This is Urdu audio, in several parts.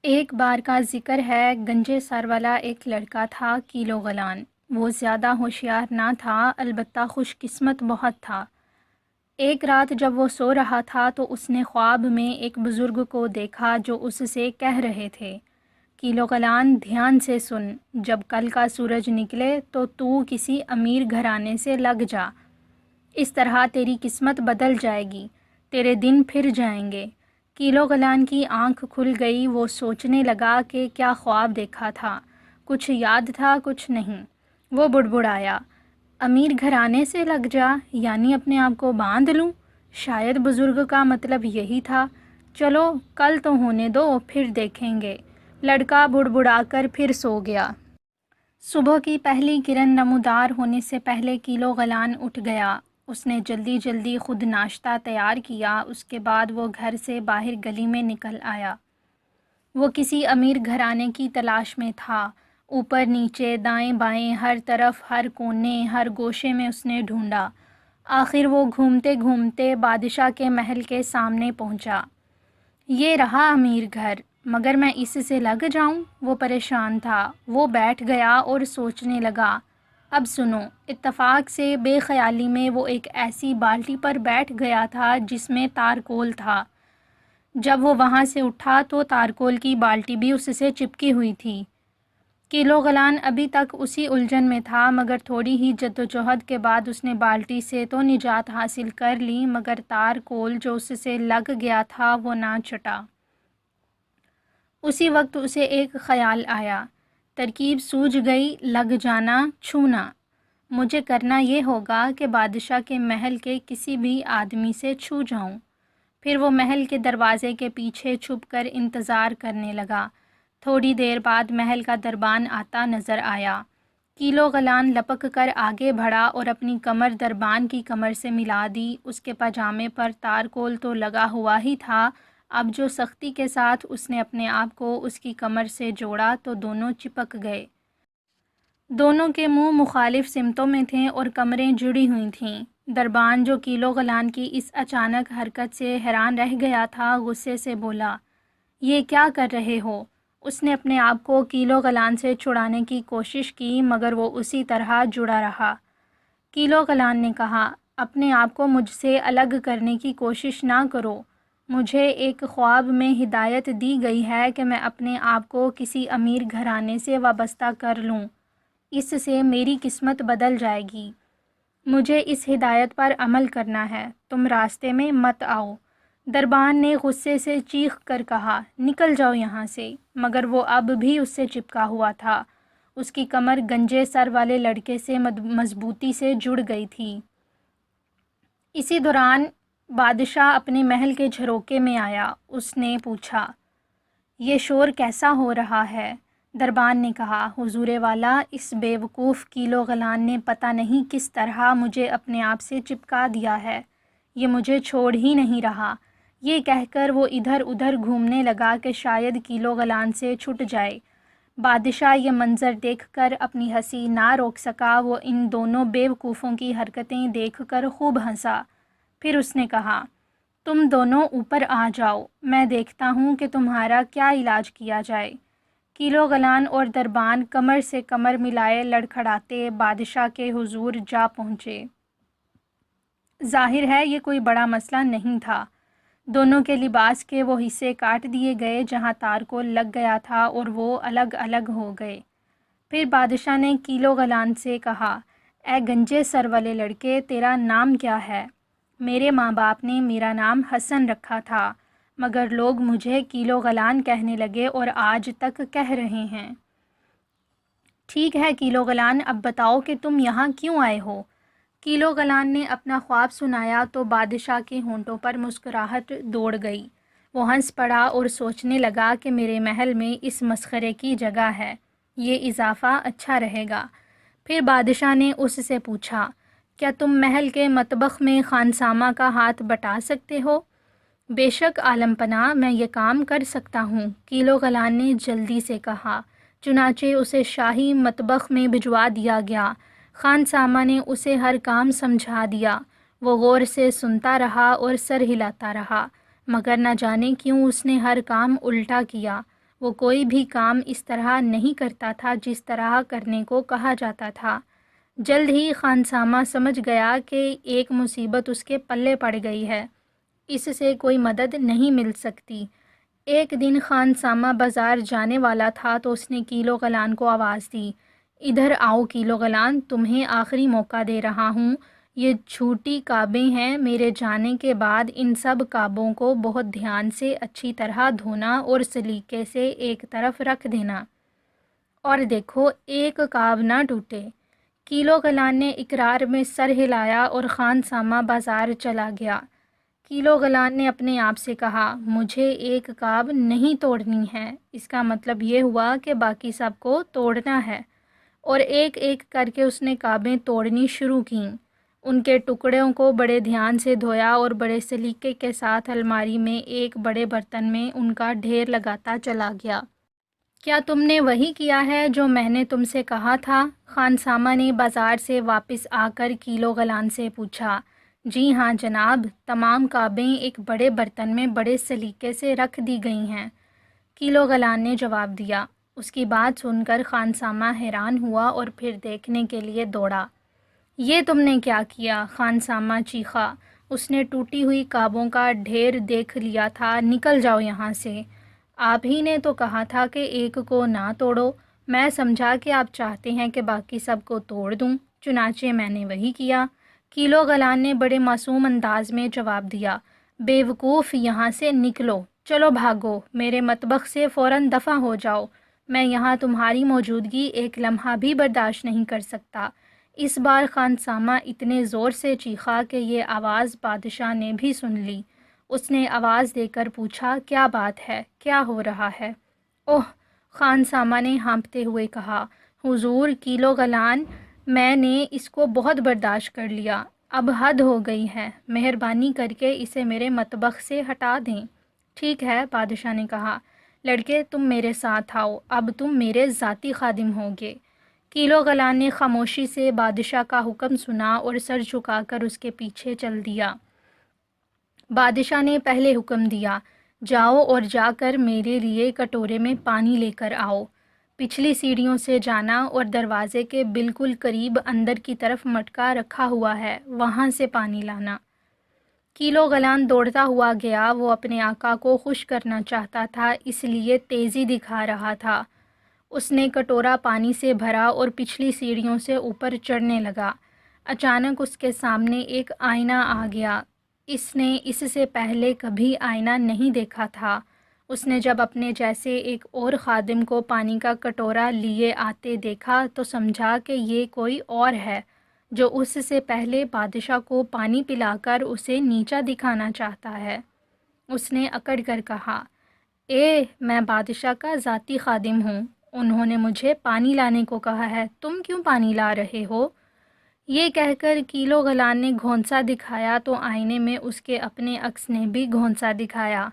ایک بار کا ذکر ہے، گنجے سر والا ایک لڑکا تھا کیلو غلان۔ وہ زیادہ ہوشیار نہ تھا، البتہ خوش قسمت بہت تھا۔ ایک رات جب وہ سو رہا تھا تو اس نے خواب میں ایک بزرگ کو دیکھا جو اس سے کہہ رہے تھے، کیلو غلان دھیان سے سن، جب کل کا سورج نکلے تو کسی امیر گھرانے سے لگ جا، اس طرح تیری قسمت بدل جائے گی، تیرے دن پھر جائیں گے۔ کیلو غلان کی آنکھ کھل گئی، وہ سوچنے لگا کہ کیا خواب دیکھا تھا، کچھ یاد تھا کچھ نہیں۔ وہ بڑبڑایا، امیر گھرانے سے لگ جا یعنی اپنے آپ کو باندھ لوں، شاید بزرگ کا مطلب یہی تھا۔ چلو کل تو ہونے دو، پھر دیکھیں گے۔ لڑکا بڑبڑا کر پھر سو گیا۔ صبح کی پہلی کرن نمودار ہونے سے پہلے کیلو غلان اٹھ گیا۔ اس نے جلدی جلدی خود ناشتہ تیار کیا، اس کے بعد وہ گھر سے باہر گلی میں نکل آیا۔ وہ کسی امیر گھرانے کی تلاش میں تھا۔ اوپر نیچے دائیں بائیں ہر طرف، ہر کونے ہر گوشے میں اس نے ڈھونڈا۔ آخر وہ گھومتے گھومتے بادشاہ کے محل کے سامنے پہنچا۔ یہ رہا امیر گھر، مگر میں اس سے لگ جاؤں؟ وہ پریشان تھا۔ وہ بیٹھ گیا اور سوچنے لگا۔ اب سنو، اتفاق سے بے خیالی میں وہ ایک ایسی بالٹی پر بیٹھ گیا تھا جس میں تارکول تھا۔ جب وہ وہاں سے اٹھا تو تارکول کی بالٹی بھی اس سے چپکی ہوئی تھی۔ کیلو غلان ابھی تک اسی الجھن میں تھا، مگر تھوڑی ہی جدوجہد کے بعد اس نے بالٹی سے تو نجات حاصل کر لی، مگر تارکول جو اس سے لگ گیا تھا وہ نہ چھٹا۔ اسی وقت اسے ایک خیال آیا، ترکیب سوجھ گئی، لگ جانا، چھونا۔ مجھے کرنا یہ ہوگا کہ بادشاہ کے محل کے کسی بھی آدمی سے چھو جاؤں۔ پھر وہ محل کے دروازے کے پیچھے چھپ کر انتظار کرنے لگا۔ تھوڑی دیر بعد محل کا دربان آتا نظر آیا۔ کیلو غلان لپک کر آگے بڑھا اور اپنی کمر دربان کی کمر سے ملا دی۔ اس کے پاجامے پر تارکول تو لگا ہوا ہی تھا، اب جو سختی کے ساتھ اس نے اپنے آپ کو اس کی کمر سے جوڑا تو دونوں چپک گئے۔ دونوں کے منہ مخالف سمتوں میں تھے اور کمریں جڑی ہوئی تھیں۔ دربان جو کیلو غلان کی اس اچانک حرکت سے حیران رہ گیا تھا، غصے سے بولا، یہ کیا کر رہے ہو؟ اس نے اپنے آپ کو کیلو غلان سے چھڑانے کی کوشش کی، مگر وہ اسی طرح جڑا رہا۔ کیلو غلان نے کہا، اپنے آپ کو مجھ سے الگ کرنے کی کوشش نہ کرو۔ مجھے ایک خواب میں ہدایت دی گئی ہے کہ میں اپنے آپ کو کسی امیر گھرانے سے وابستہ کر لوں، اس سے میری قسمت بدل جائے گی۔ مجھے اس ہدایت پر عمل کرنا ہے، تم راستے میں مت آؤ۔ دربان نے غصے سے چیخ کر کہا، نکل جاؤ یہاں سے، مگر وہ اب بھی اس سے چپکا ہوا تھا۔ اس کی کمر گنجے سر والے لڑکے سے مضبوطی سے جڑ گئی تھی۔ اسی دوران بادشاہ اپنے محل کے جھروکے میں آیا۔ اس نے پوچھا، یہ شور کیسا ہو رہا ہے؟ دربان نے کہا، حضور والا، اس بے وقوف کیلو غلان نے پتہ نہیں کس طرح مجھے اپنے آپ سے چپکا دیا ہے، یہ مجھے چھوڑ ہی نہیں رہا۔ یہ کہہ کر وہ ادھر ادھر گھومنے لگا کہ شاید کیلو غلان سے چھٹ جائے۔ بادشاہ یہ منظر دیکھ کر اپنی ہنسی نہ روک سکا۔ وہ ان دونوں بے وقوفوں کی حرکتیں دیکھ کر خوب ہنسا۔ پھر اس نے کہا، تم دونوں اوپر آ جاؤ، میں دیکھتا ہوں کہ تمہارا کیا علاج کیا جائے۔ کیلو غلان اور دربان کمر سے کمر ملائے لڑکھڑاتے بادشاہ کے حضور جا پہنچے۔ ظاہر ہے یہ کوئی بڑا مسئلہ نہیں تھا۔ دونوں کے لباس کے وہ حصے کاٹ دیے گئے جہاں تارکول لگ گیا تھا اور وہ الگ الگ ہو گئے۔ پھر بادشاہ نے کیلو غلان سے کہا، اے گنجے سر والے لڑکے، تیرا نام کیا ہے؟ میرے ماں باپ نے میرا نام حسن رکھا تھا، مگر لوگ مجھے کیلو غلان کہنے لگے اور آج تک کہہ رہے ہیں۔ ٹھیک ہے کیلو غلان، اب بتاؤ کہ تم یہاں کیوں آئے ہو؟ کیلو غلان نے اپنا خواب سنایا تو بادشاہ کے ہونٹوں پر مسکراہٹ دوڑ گئی۔ وہ ہنس پڑا اور سوچنے لگا کہ میرے محل میں اس مسخرے کی جگہ ہے، یہ اضافہ اچھا رہے گا۔ پھر بادشاہ نے اس سے پوچھا، کیا تم محل کے مطبخ میں خانسامہ کا ہاتھ بٹا سکتے ہو؟ بے شک عالم پناہ، میں یہ کام کر سکتا ہوں، کیلو غلان نے جلدی سے کہا۔ چنانچہ اسے شاہی مطبخ میں بھجوا دیا گیا۔ خانسامہ نے اسے ہر کام سمجھا دیا۔ وہ غور سے سنتا رہا اور سر ہلاتا رہا، مگر نہ جانے کیوں اس نے ہر کام الٹا کیا۔ وہ کوئی بھی کام اس طرح نہیں کرتا تھا جس طرح کرنے کو کہا جاتا تھا۔ جلد ہی خانسامہ سمجھ گیا کہ ایک مصیبت اس کے پلے پڑ گئی ہے، اس سے کوئی مدد نہیں مل سکتی۔ ایک دن خانسامہ بازار جانے والا تھا تو اس نے کیلو غلان کو آواز دی، ادھر آؤ کیلو غلان، تمہیں آخری موقع دے رہا ہوں، یہ جھوٹی کعبیں ہیں، میرے جانے کے بعد ان سب کعبوں کو بہت دھیان سے اچھی طرح دھونا اور سلیقے سے ایک طرف رکھ دینا، اور دیکھو ایک کعب نہ ٹوٹے۔ کیلو غلان نے اقرار میں سر ہلایا اور خانسامہ بازار چلا گیا۔ کیلو غلان نے اپنے آپ سے کہا، مجھے ایک کعب نہیں توڑنی ہے، اس کا مطلب یہ ہوا کہ باقی سب کو توڑنا ہے، اور ایک ایک کر کے اس نے کعبیں توڑنی شروع کیں۔ ان کے ٹکڑوں کو بڑے دھیان سے دھویا اور بڑے سلیقے کے ساتھ الماری میں ایک بڑے برتن میں ان کا ڈھیر لگاتا چلا گیا۔ کیا تم نے وہی کیا ہے جو میں نے تم سے کہا تھا؟ خانسامہ نے بازار سے واپس آ کر کیلو غلان سے پوچھا۔ جی ہاں جناب، تمام کعبیں ایک بڑے برتن میں بڑے سلیقے سے رکھ دی گئی ہیں، کیلو غلان نے جواب دیا۔ اس کی بات سن کر خانسامہ حیران ہوا اور پھر دیکھنے کے لیے دوڑا۔ یہ تم نے کیا کیا؟ خانسامہ چیخا۔ اس نے ٹوٹی ہوئی کعبوں کا ڈھیر دیکھ لیا تھا، نکل جاؤ یہاں سے۔ آپ ہی نے تو کہا تھا کہ ایک کو نہ توڑو، میں سمجھا کہ آپ چاہتے ہیں کہ باقی سب کو توڑ دوں، چنانچہ میں نے وہی کیا۔ کیلو غلان نے بڑے معصوم انداز میں جواب دیا۔ بے وقوف، یہاں سے نکلو، چلو بھاگو، میرے مطبخ سے فوراً دفع ہو جاؤ، میں یہاں تمہاری موجودگی ایک لمحہ بھی برداشت نہیں کر سکتا۔ اس بار خانسامہ اتنے زور سے چیخا کہ یہ آواز بادشاہ نے بھی سن لی۔ اس نے آواز دے کر پوچھا، کیا بات ہے، کیا ہو رہا ہے؟ اوہ، خانسامہ نے ہانپتے ہوئے کہا، حضور کیلو غلان، میں نے اس کو بہت برداشت کر لیا، اب حد ہو گئی ہے، مہربانی کر کے اسے میرے مطبخ سے ہٹا دیں۔ ٹھیک ہے، بادشاہ نے کہا، لڑکے تم میرے ساتھ آؤ، اب تم میرے ذاتی خادم ہوگے۔ کیلو غلان نے خاموشی سے بادشاہ کا حکم سنا اور سر جھکا کر اس کے پیچھے چل دیا۔ بادشاہ نے پہلے حکم دیا، جاؤ اور جا کر میرے لیے کٹورے میں پانی لے کر آؤ۔ پچھلی سیڑھیوں سے جانا اور دروازے کے بالکل قریب اندر کی طرف مٹکا رکھا ہوا ہے، وہاں سے پانی لانا۔ کیلو غلان دوڑتا ہوا گیا، وہ اپنے آقا کو خوش کرنا چاہتا تھا، اس لیے تیزی دکھا رہا تھا۔ اس نے کٹورا پانی سے بھرا اور پچھلی سیڑھیوں سے اوپر چڑھنے لگا۔ اچانک اس کے سامنے ایک آئینہ آ گیا۔ اس نے اس سے پہلے کبھی آئینہ نہیں دیکھا تھا۔ اس نے جب اپنے جیسے ایک اور خادم کو پانی کا کٹورا لیے آتے دیکھا تو سمجھا کہ یہ کوئی اور ہے جو اس سے پہلے بادشاہ کو پانی پلا کر اسے نیچا دکھانا چاہتا ہے۔ اس نے اکڑ کر کہا، میں بادشاہ کا ذاتی خادم ہوں، انہوں نے مجھے پانی لانے کو کہا ہے، تم کیوں پانی لا رہے ہو؟ یہ کہہ کر کیلو غلان نے گھونسا دکھایا تو آئینے میں اس کے اپنے عکس نے بھی گھونسا دکھایا۔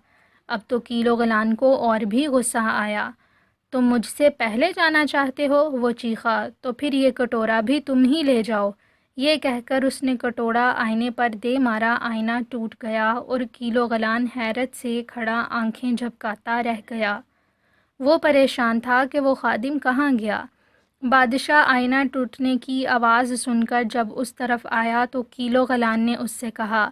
اب تو کیلو غلان کو اور بھی غصہ آیا۔ تم مجھ سے پہلے جانا چاہتے ہو؟ وہ چیخا، تو پھر یہ کٹورا بھی تم ہی لے جاؤ۔ یہ کہہ کر اس نے کٹورا آئینے پر دے مارا، آئینہ ٹوٹ گیا اور کیلو غلان حیرت سے کھڑا آنکھیں جھپکاتا رہ گیا۔ وہ پریشان تھا کہ وہ خادم کہاں گیا۔ بادشاہ آئینہ ٹوٹنے کی آواز سن کر جب اس طرف آیا تو کیلو غلان نے اس سے کہا،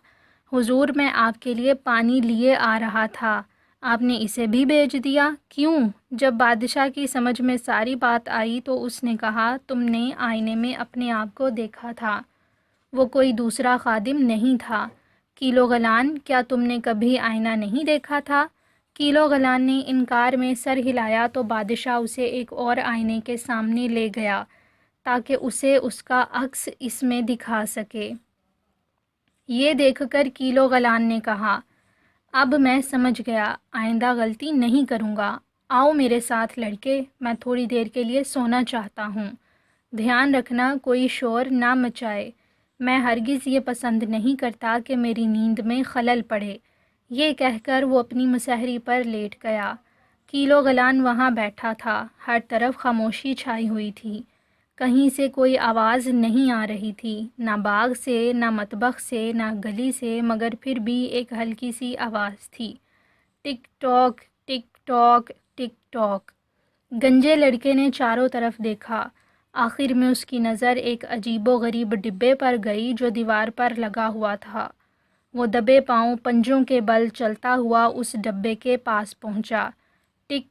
حضور میں آپ کے لیے پانی لیے آ رہا تھا، آپ نے اسے بھی بھیج دیا، کیوں؟ جب بادشاہ کی سمجھ میں ساری بات آئی تو اس نے کہا، تم نے آئینے میں اپنے آپ کو دیکھا تھا، وہ کوئی دوسرا خادم نہیں تھا۔ کیلو غلان، کیا تم نے کبھی آئینہ نہیں دیکھا تھا؟ کیلو غلان نے انکار میں سر ہلایا تو بادشاہ اسے ایک اور آئینے کے سامنے لے گیا تاکہ اسے اس کا عکس اس میں دکھا سکے۔ یہ دیکھ کر کیلو غلان نے کہا، اب میں سمجھ گیا، آئندہ غلطی نہیں کروں گا۔ آؤ میرے ساتھ لڑکے، میں تھوڑی دیر کے لیے سونا چاہتا ہوں۔ دھیان رکھنا کوئی شور نہ مچائے، میں ہرگز یہ پسند نہیں کرتا کہ میری نیند میں خلل پڑے۔ یہ کہہ کر وہ اپنی مسہری پر لیٹ گیا۔ کیلو غلان وہاں بیٹھا تھا، ہر طرف خاموشی چھائی ہوئی تھی، کہیں سے کوئی آواز نہیں آ رہی تھی، نہ باغ سے، نہ مطبخ سے، نہ گلی سے، مگر پھر بھی ایک ہلکی سی آواز تھی، ٹک ٹاک ٹک ٹاک۔ ٹک ٹاک۔ گنجے لڑکے نے چاروں طرف دیکھا۔ آخر میں اس کی نظر ایک عجیب و غریب ڈبے پر گئی جو دیوار پر لگا ہوا تھا۔ وہ دبے پاؤں پنجوں کے بل چلتا ہوا اس ڈبے کے پاس پہنچا۔ ٹک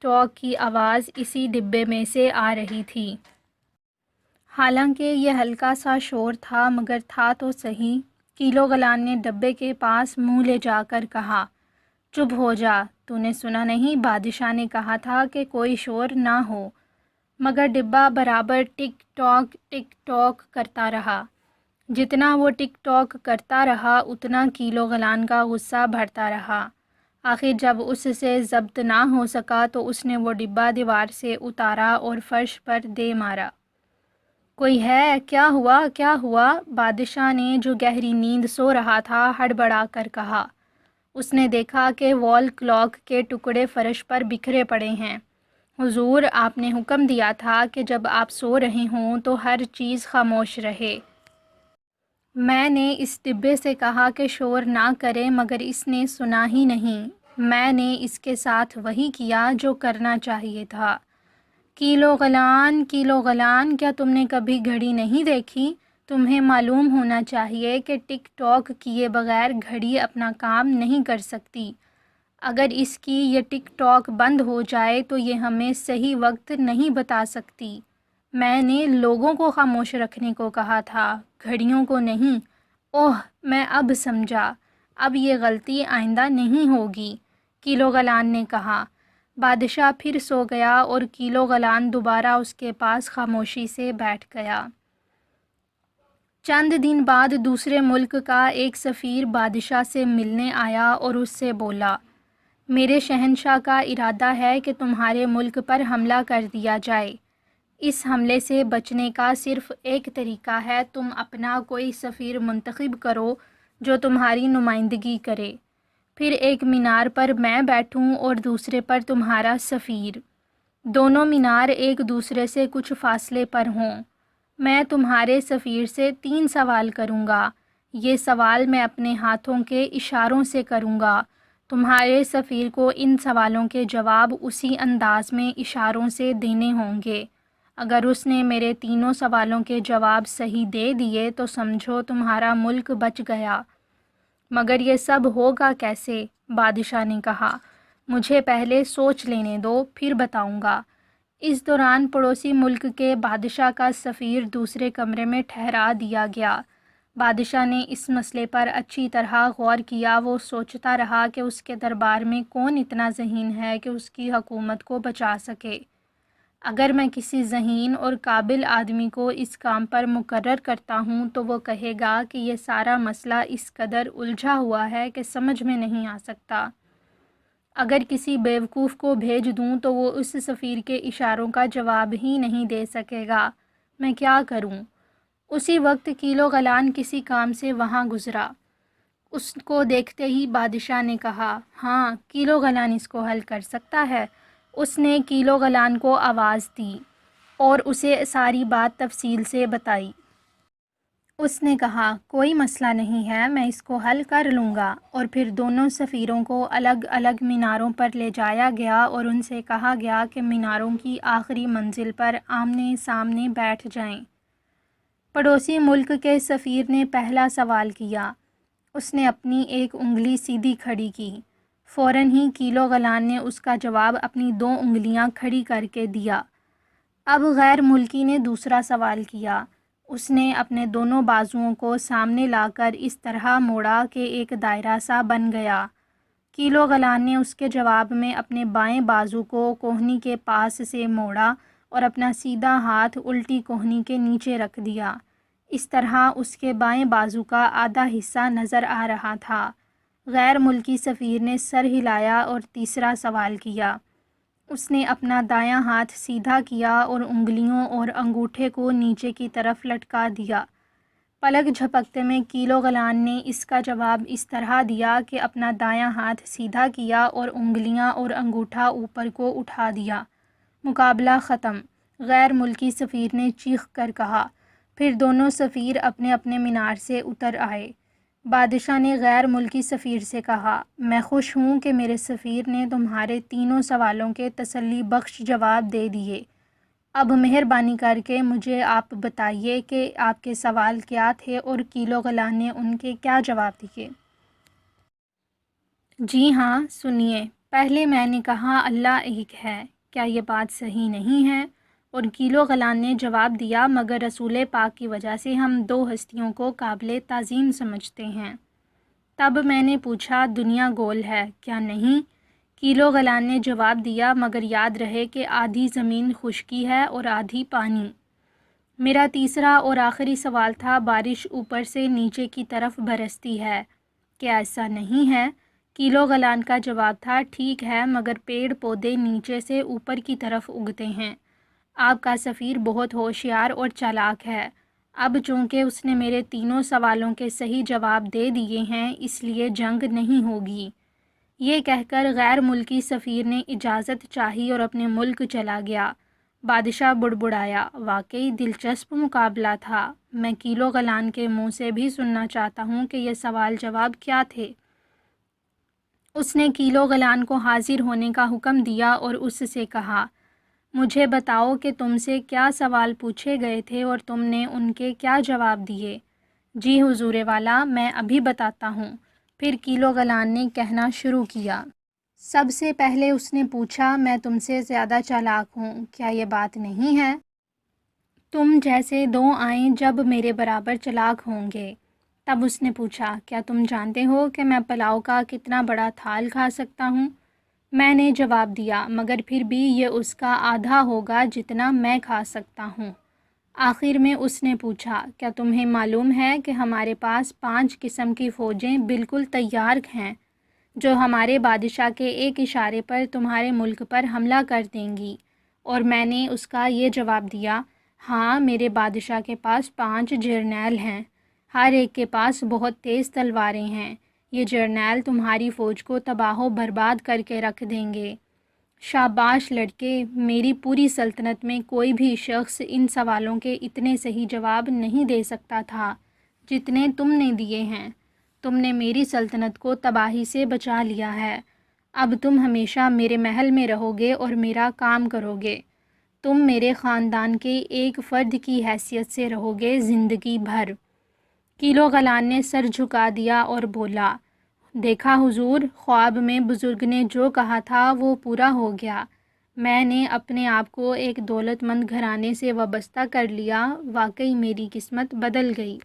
ٹاک کی آواز اسی ڈبے میں سے آ رہی تھی۔ حالانکہ یہ ہلکا سا شور تھا مگر تھا تو صحیح۔ کیلو گلان نے ڈبے کے پاس منہ لے جا کر کہا، چپ ہو جا، تو نے سنا نہیں بادشاہ نے کہا تھا کہ کوئی شور نہ ہو؟ مگر ڈبہ برابر ٹک ٹاک کرتا رہا۔ جتنا وہ ٹک ٹاک کرتا رہا اتنا کیلو گلان کا غصہ بڑھتا رہا۔ آخر جب اس سے ضبط نہ ہو سکا تو اس نے وہ ڈبہ دیوار سے اتارا اور فرش پر دے مارا۔ کوئی ہے؟ کیا ہوا؟ بادشاہ نے جو گہری نیند سو رہا تھا ہڑبڑا کر کہا۔ اس نے دیکھا کہ وال کلاک کے ٹکڑے فرش پر بکھرے پڑے ہیں۔ حضور، آپ نے حکم دیا تھا کہ جب آپ سو رہے ہوں تو ہر چیز خاموش رہے۔ میں نے اس ڈبے سے کہا کہ شور نہ کرے مگر اس نے سنا ہی نہیں۔ میں نے اس کے ساتھ وہی کیا جو کرنا چاہیے تھا۔ کیلو گلان، کیا تم نے کبھی گھڑی نہیں دیکھی؟ تمہیں معلوم ہونا چاہیے کہ ٹک ٹاک کیے بغیر گھڑی اپنا کام نہیں کر سکتی۔ اگر اس کی یہ ٹک ٹاک بند ہو جائے تو یہ ہمیں صحیح وقت نہیں بتا سکتی۔ میں نے لوگوں کو خاموش رکھنے کو کہا تھا، گھڑیوں کو نہیں۔ اوہ، میں اب سمجھا، اب یہ غلطی آئندہ نہیں ہوگی، کیلو گلان نے کہا۔ بادشاہ پھر سو گیا اور کیلو گلان دوبارہ اس کے پاس خاموشی سے بیٹھ گیا۔ چند دن بعد دوسرے ملک کا ایک سفیر بادشاہ سے ملنے آیا اور اس سے بولا، میرے شہنشاہ کا ارادہ ہے کہ تمہارے ملک پر حملہ کر دیا جائے۔ اس حملے سے بچنے کا صرف ایک طریقہ ہے، تم اپنا کوئی سفیر منتخب کرو جو تمہاری نمائندگی کرے۔ پھر ایک مینار پر میں بیٹھوں اور دوسرے پر تمہارا سفیر۔ دونوں مینار ایک دوسرے سے کچھ فاصلے پر ہوں۔ میں تمہارے سفیر سے 3 سوال کروں گا۔ یہ سوال میں اپنے ہاتھوں کے اشاروں سے کروں گا۔ تمہارے سفیر کو ان سوالوں کے جواب اسی انداز میں اشاروں سے دینے ہوں گے۔ اگر اس نے میرے تینوں سوالوں کے جواب صحیح دے دیے تو سمجھو تمہارا ملک بچ گیا۔ مگر یہ سب ہوگا کیسے؟ بادشاہ نے کہا، مجھے پہلے سوچ لینے دو، پھر بتاؤں گا۔ اس دوران پڑوسی ملک کے بادشاہ کا سفیر دوسرے کمرے میں ٹھہرا دیا گیا۔ بادشاہ نے اس مسئلے پر اچھی طرح غور کیا۔ وہ سوچتا رہا کہ اس کے دربار میں کون اتنا ذہین ہے کہ اس کی حکومت کو بچا سکے۔ اگر میں کسی ذہین اور قابل آدمی کو اس کام پر مقرر کرتا ہوں تو وہ کہے گا کہ یہ سارا مسئلہ اس قدر الجھا ہوا ہے کہ سمجھ میں نہیں آ سکتا۔ اگر کسی بیوقوف کو بھیج دوں تو وہ اس سفیر کے اشاروں کا جواب ہی نہیں دے سکے گا۔ میں کیا کروں؟ اسی وقت کیلو گلان کسی کام سے وہاں گزرا۔ اس کو دیکھتے ہی بادشاہ نے کہا، ہاں، کیلو گلان اس کو حل کر سکتا ہے۔ اس نے کیلو گلان کو آواز دی اور اسے ساری بات تفصیل سے بتائی۔ اس نے کہا، کوئی مسئلہ نہیں ہے، میں اس کو حل کر لوں گا۔ اور پھر دونوں سفیروں کو الگ الگ میناروں پر لے جایا گیا اور ان سے کہا گیا کہ میناروں کی آخری منزل پر آمنے سامنے بیٹھ جائیں۔ پڑوسی ملک کے سفیر نے پہلا سوال کیا۔ اس نے اپنی ایک انگلی سیدھی کھڑی کی۔ فوراً ہی کیلو گلان نے اس کا جواب اپنی 2 انگلیاں کھڑی کر کے دیا۔ اب غیر ملکی نے دوسرا سوال کیا۔ اس نے اپنے دونوں بازوؤں کو سامنے لا کر اس طرح موڑا کہ ایک دائرہ سا بن گیا۔ کیلو گلان نے اس کے جواب میں اپنے بائیں بازو کو کوہنی کے پاس سے موڑا اور اپنا سیدھا ہاتھ الٹی کوہنی کے نیچے رکھ دیا۔ اس طرح اس کے بائیں بازو کا آدھا حصہ نظر آ رہا تھا۔ غیر ملکی سفیر نے سر ہلایا اور تیسرا سوال کیا۔ اس نے اپنا دایاں ہاتھ سیدھا کیا اور انگلیوں اور انگوٹھے کو نیچے کی طرف لٹکا دیا۔ پلک جھپکتے میں کیلو گلان نے اس کا جواب اس طرح دیا کہ اپنا دایاں ہاتھ سیدھا کیا اور انگلیاں اور انگوٹھا اوپر کو اٹھا دیا۔ مقابلہ ختم، غیر ملکی سفیر نے چیخ کر کہا۔ پھر دونوں سفیر اپنے اپنے مینار سے اتر آئے۔ بادشاہ نے غیر ملکی سفیر سے کہا، میں خوش ہوں کہ میرے سفیر نے تمہارے تینوں سوالوں کے تسلی بخش جواب دے دیے۔ اب مہربانی کر کے مجھے آپ بتائیے کہ آپ کے سوال کیا تھے اور کیلو غلا نے ان کے کیا جواب دیے۔ جی ہاں، سنیے۔ پہلے میں نے کہا اللہ ایک ہے، کیا یہ بات صحیح نہیں ہے؟ اور کیلو غلان نے جواب دیا، مگر رسول پاک کی وجہ سے ہم دو ہستیوں کو قابل تعظیم سمجھتے ہیں۔ تب میں نے پوچھا، دنیا گول ہے کیا نہیں؟ کیلو غلان نے جواب دیا، مگر یاد رہے کہ آدھی زمین خشکی ہے اور آدھی پانی۔ میرا تیسرا اور آخری سوال تھا، بارش اوپر سے نیچے کی طرف برستی ہے، کیا ایسا نہیں ہے؟ کیلو غلان کا جواب تھا، ٹھیک ہے، مگر پیڑ پودے نیچے سے اوپر کی طرف اگتے ہیں۔ آپ کا سفیر بہت ہوشیار اور چالاک ہے۔ اب چونکہ اس نے میرے تینوں سوالوں کے صحیح جواب دے دیے ہیں، اس لیے جنگ نہیں ہوگی۔ یہ کہہ کر غیر ملکی سفیر نے اجازت چاہی اور اپنے ملک چلا گیا۔ بادشاہ بڑبڑایا، واقعی دلچسپ مقابلہ تھا۔ میں کیلو غلان کے منہ سے بھی سننا چاہتا ہوں کہ یہ سوال جواب کیا تھے۔ اس نے کیلو غلان کو حاضر ہونے کا حکم دیا اور اس سے کہا، مجھے بتاؤ کہ تم سے کیا سوال پوچھے گئے تھے اور تم نے ان کے کیا جواب دیے؟ جی حضور والا، میں ابھی بتاتا ہوں۔ پھر کیلو غلان نے کہنا شروع کیا۔ سب سے پہلے اس نے پوچھا، میں تم سے زیادہ چالاک ہوں، کیا یہ بات نہیں ہے؟ تم جیسے دو آئیں جب میرے برابر چالاک ہوں گے۔ تب اس نے پوچھا، کیا تم جانتے ہو کہ میں پلاؤ کا کتنا بڑا تھال کھا سکتا ہوں؟ میں نے جواب دیا، مگر پھر بھی یہ اس کا آدھا ہوگا جتنا میں کھا سکتا ہوں۔ آخر میں اس نے پوچھا، کیا تمہیں معلوم ہے کہ ہمارے پاس 5 قسم کی فوجیں بالکل تیار ہیں جو ہمارے بادشاہ کے ایک اشارے پر تمہارے ملک پر حملہ کر دیں گی؟ اور میں نے اس کا یہ جواب دیا، ہاں، میرے بادشاہ کے پاس 5 جرنیل ہیں، ہر ایک کے پاس بہت تیز تلواریں ہیں۔ یہ جرنیل تمہاری فوج کو تباہ و برباد کر کے رکھ دیں گے۔ شاباش لڑکے، میری پوری سلطنت میں کوئی بھی شخص ان سوالوں کے اتنے صحیح جواب نہیں دے سکتا تھا جتنے تم نے دیے ہیں۔ تم نے میری سلطنت کو تباہی سے بچا لیا ہے۔ اب تم ہمیشہ میرے محل میں رہو گے اور میرا کام کرو گے۔ تم میرے خاندان کے ایک فرد کی حیثیت سے رہو گے زندگی بھر۔ کیلو غلان نے سر جھکا دیا اور بولا، دیکھا حضور، خواب میں بزرگ نے جو کہا تھا وہ پورا ہو گیا۔ میں نے اپنے آپ کو ایک دولت مند گھرانے سے وابستہ کر لیا، واقعی میری قسمت بدل گئی۔